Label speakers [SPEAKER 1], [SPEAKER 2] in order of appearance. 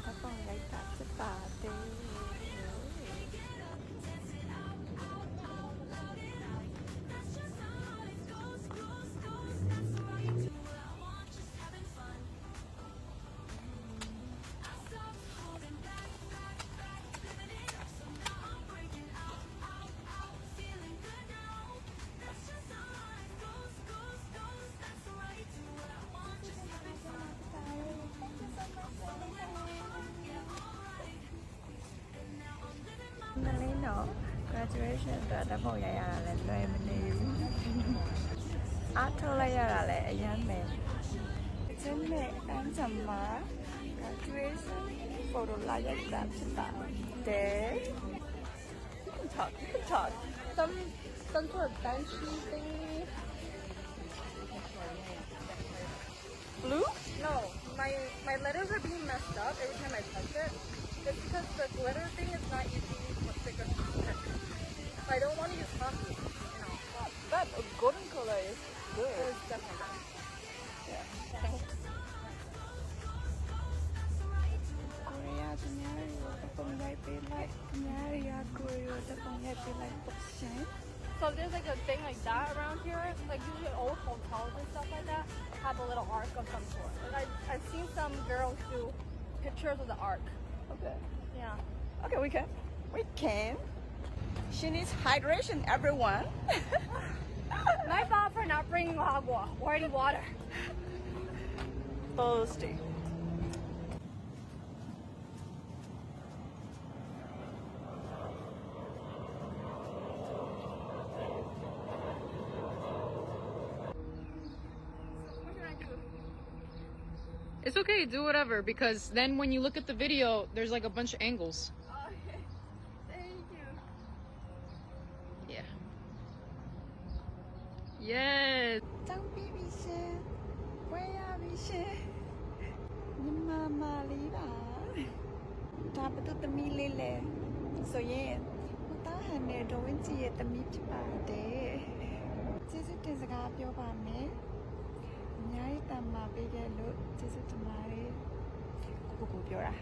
[SPEAKER 1] ဓာတ်ပုံရိုက်တာဖြစ်ပါတယ်နလေးနော် graduation အတွက်ဓာတ်ပုံရိုက်ရတာလည်းလွယ်မနေဘူးအားထုတ်လိုက်ရတာလည်းအရင်ပဲကျင်းနဲ့အန်းချမ်မှာ graduation photo လာရိုက်တာဖြစ်ပါတယ် talk 当做单曲的 blue
[SPEAKER 2] No, my letters are being messed up every time I touch it. It's because the glitter thing is not using what thicker pen. I don't want to use coffee, you know.
[SPEAKER 1] but a golden color is good
[SPEAKER 2] It's definitely good.
[SPEAKER 1] ကိုရီးယားသူများတွေကိုတပုံရိုက်ပေးလိုက်သူများတွေကကိုရီးယားတပုံရိုက်ပေးလိုက်ပေါ့ရှင်
[SPEAKER 2] So there's like a thing like that around here. Like usually old hotels and stuff like that have a little arc of some sort. Like I've seen some girls do pictures of the arc.
[SPEAKER 1] okay
[SPEAKER 2] Yeah.
[SPEAKER 1] okay we can she needs hydration everyone
[SPEAKER 2] My fault for not bringing agua or any water.
[SPEAKER 1] thirsty
[SPEAKER 2] What should I do?
[SPEAKER 3] It's okay, do whatever, because then when you look at the video, there's like a bunch of angles.
[SPEAKER 2] Okay. Thank you.
[SPEAKER 3] Yeah. Yes.
[SPEAKER 1] ကျောင်းပြီးပြီရှင်ဝဲရပြီရှင်ညီမမလေးပါဒါဘသူသမီးလေးလဲဆိုရင်မသားဟန်နဲ့ဒေါ်ဝင်းကြီးရဲ့သမီးဖြစ်ပါတယ်ကျေးဇူးတင်စကားပြောပါမယ်အများကြီးတန်မာပေးခဲ့လို့ကျေးဇူးတင်ပါတယ်ကိုပြောတာ